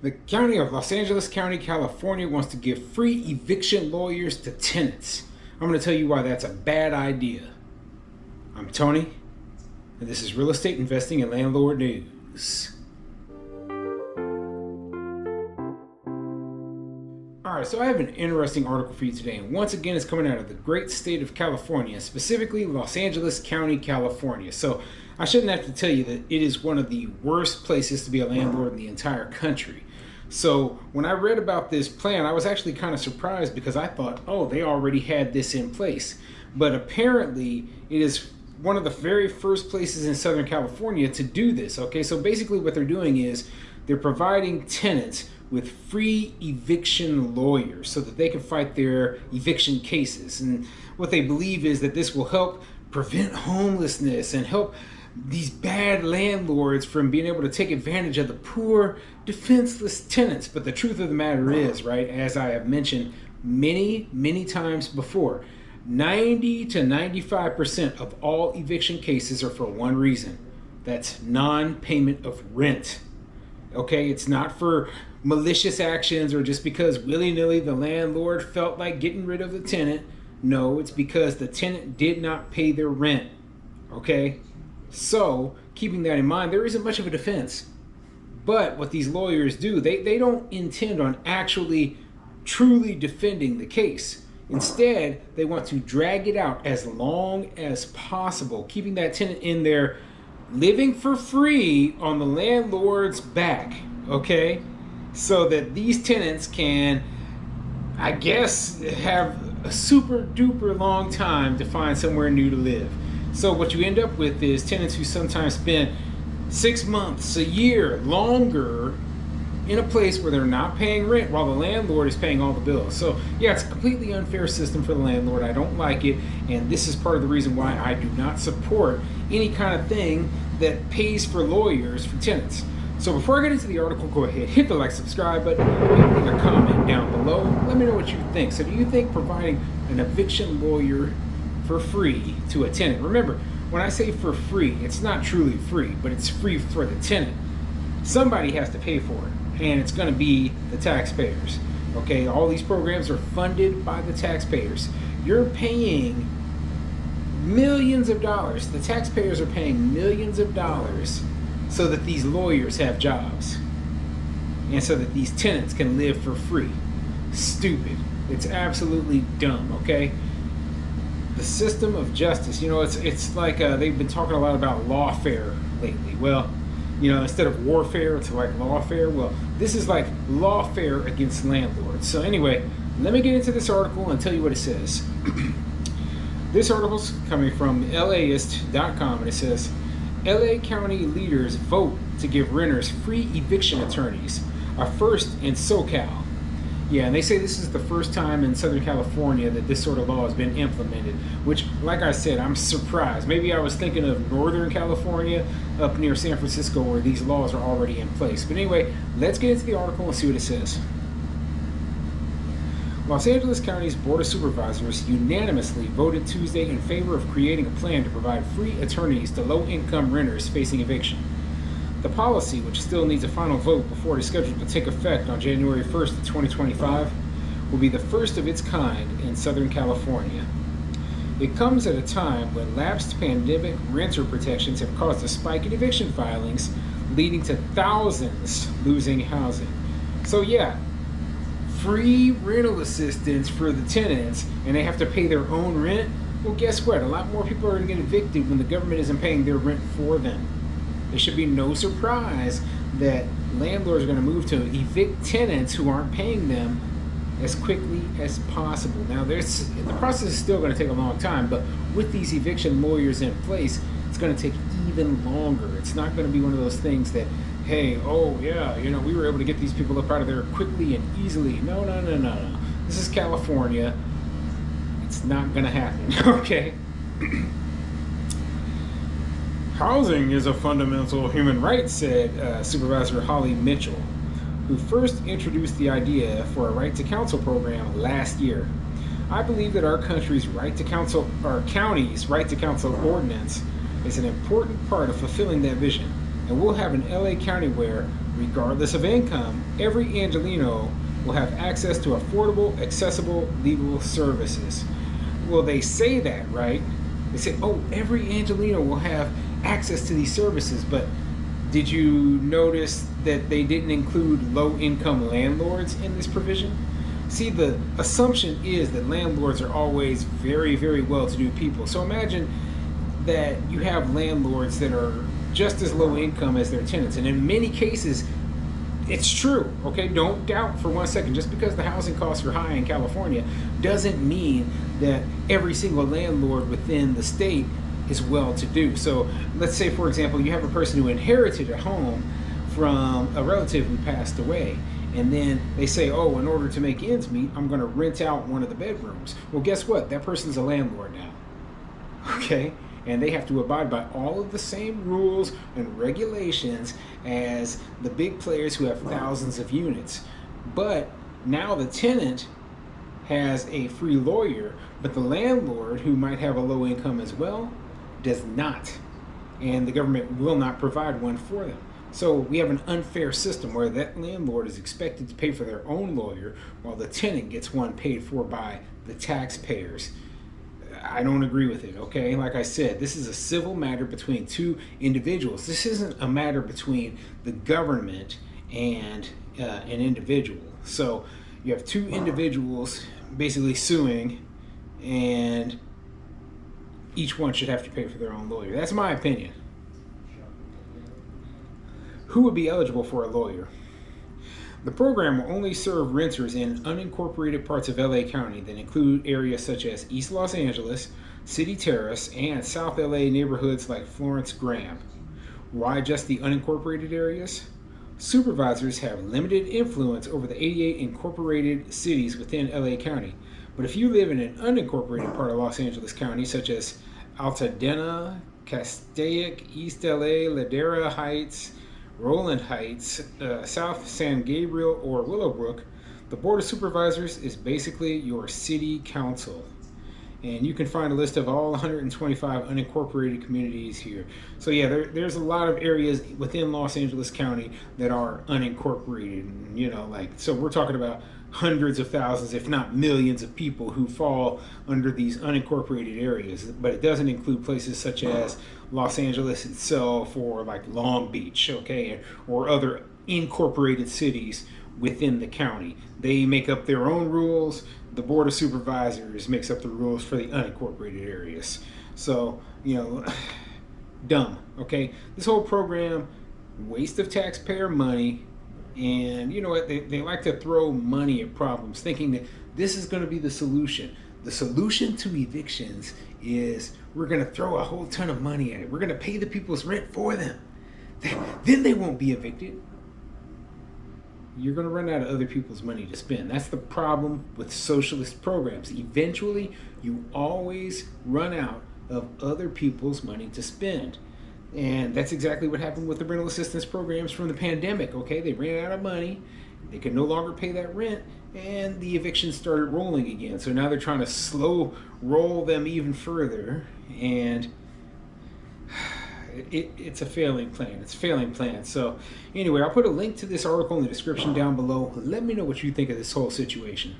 The County of Los Angeles County, California wants to give free eviction lawyers to tenants. I'm going to tell you why that's a bad idea. I'm Tony, and this is Real Estate Investing and Landlord News. Alright, so I have an interesting article for you today, and once again it's coming out of the great state of California, specifically Los Angeles County, California. So I shouldn't have to tell you that it is one of the worst places to be a landlord in the entire country. So when I read about this plan, I was actually kind of surprised because I thought, oh, they already had this in place. But apparently it is one of the very first places in Southern California to do this. Okay, so basically what they're doing is they're providing tenants with free eviction lawyers so that they can fight their eviction cases. And what they believe is that this will help prevent homelessness and help these bad landlords from being able to take advantage of the poor, defenseless tenants. But the truth of the matter is, right, as I have mentioned many times before, 90 to 95% of all eviction cases are for one reason. That's non-payment of rent. Okay, it's not for malicious actions or just because willy-nilly the landlord felt like getting rid of the tenant. No, it's because the tenant did not pay their rent. Okay, so keeping that in mind, there isn't much of a defense. But what these lawyers do, they don't intend on actually truly defending the case. Instead, they want to drag it out as long as possible, keeping that tenant in there living for free on the landlord's back, okay? So that these tenants can, I guess, have a super duper long time to find somewhere new to live. So what you end up with is tenants who sometimes spend 6 months, a year, longer in a place where they're not paying rent while the landlord is paying all the bills. So yeah, it's a completely unfair system for the landlord. I don't like it, and this is part of the reason why I do not support any kind of thing that pays for lawyers for tenants. So before I get into the article, go ahead, hit the like, subscribe button, leave a comment down below. Let me know what you think. So do you think providing an eviction lawyer for free to a tenant? Remember, when I say for free, it's not truly free, but it's free for the tenant. Somebody has to pay for it, and it's going to be the taxpayers. Okay, all these programs are funded by the taxpayers. You're paying millions of dollars. The taxpayers are paying millions of dollars so that these lawyers have jobs and so that these tenants can live for free. Stupid. It's absolutely dumb, okay? The system of justice, you know, it's like they've been talking a lot about lawfare lately. Well, you know, instead of warfare, it's like lawfare. Well, this is like lawfare against landlords. So anyway, let me get into this article and tell you what it says. This article's coming from LAist.com, and it says, LA County leaders vote to give renters free eviction attorneys, a first in SoCal. Yeah, and they say this is the first time in Southern California that this sort of law has been implemented, which, like I said, I'm surprised. Maybe I was thinking of Northern California up near San Francisco where these laws are already in place. But anyway, let's get into the article and see what it says. Los Angeles County's Board of Supervisors unanimously voted Tuesday in favor of creating a plan to provide free attorneys to low-income renters facing eviction. The policy, which still needs a final vote before it is scheduled to take effect on January 1st, 2025, will be the first of its kind in Southern California. It comes at a time when lapsed pandemic renter protections have caused a spike in eviction filings, leading to thousands losing housing. So yeah, free rental assistance for the tenants, and they have to pay their own rent. Well, guess what? A lot more people are going to get evicted when the government isn't paying their rent for them. It should be no surprise that landlords are going to move to evict tenants who aren't paying them as quickly as possible. Now, the process is still going to take a long time, but with these eviction lawyers in place, it's going to take even longer. It's not going to be one of those things that, hey, oh yeah, you know, we were able to get these people up out of there quickly and easily. No. This is California. It's not going to happen, okay? Housing is a fundamental human right, said Supervisor Holly Mitchell, who first introduced the idea for a right to counsel program last year. I believe that our country's right to counsel, our county's right to counsel ordinance is an important part of fulfilling that vision, and we'll have an LA County where regardless of income, every Angelino will have access to affordable, accessible legal services. Well, they say that, right? They say, oh, every Angelino will have access to these services, but did you notice that they didn't include low-income landlords in this provision? See, the assumption is that landlords are always very, very well-to-do people. So imagine that you have landlords that are just as low income as their tenants. And in many cases, it's true, okay? Don't doubt for 1 second. Just because the housing costs are high in California doesn't mean that every single landlord within the state is well-to-do. So let's say, for example, you have a person who inherited a home from a relative who passed away. And then they say, oh, in order to make ends meet, I'm going to rent out one of the bedrooms. Well, guess what? That person's a landlord now, okay? And they have to abide by all of the same rules and regulations as the big players who have thousands of units. But now the tenant has a free lawyer, but the landlord, who might have a low income as well, does not. And the government will not provide one for them. So we have an unfair system where that landlord is expected to pay for their own lawyer while the tenant gets one paid for by the taxpayers. I don't agree with it, okay? Like I said, this is a civil matter between two individuals. This isn't a matter between the government and an individual. So you have two individuals basically suing, and each one should have to pay for their own lawyer. That's my opinion. Who would be eligible for a lawyer? The program will only serve renters in unincorporated parts of LA County that include areas such as East Los Angeles, City Terrace, and South LA neighborhoods like Florence Graham. Why just the unincorporated areas? Supervisors have limited influence over the 88 incorporated cities within LA County. But if you live in an unincorporated part of Los Angeles County, such as Altadena, Castaic, East LA, Ladera Heights, Roland Heights, South San Gabriel, or Willowbrook, the Board of Supervisors is basically your city council. And you can find a list of all 125 unincorporated communities here. So yeah, there's a lot of areas within Los Angeles County that are unincorporated. You know, like, so we're talking about hundreds of thousands, if not millions of people who fall under these unincorporated areas. But it doesn't include places such as Los Angeles itself, or like Long Beach, okay, or other incorporated cities within the county. They make up their own rules. The Board of Supervisors makes up the rules for the unincorporated areas. So, you know, dumb, okay? This whole program, waste of taxpayer money. And you know what, they like to throw money at problems, thinking that this is going to be the solution. The solution to evictions is we're going to throw a whole ton of money at it. We're going to pay the people's rent for them. Then they won't be evicted. You're going to run out of other people's money to spend. That's the problem with socialist programs. Eventually, you always run out of other people's money to spend. And that's exactly what happened with the rental assistance programs from the pandemic, okay? They ran out of money, they could no longer pay that rent, and the evictions started rolling again. So now they're trying to slow roll them even further, and it's a failing plan. It's a failing plan. So anyway, I'll put a link to this article in the description down below. Let me know what you think of this whole situation.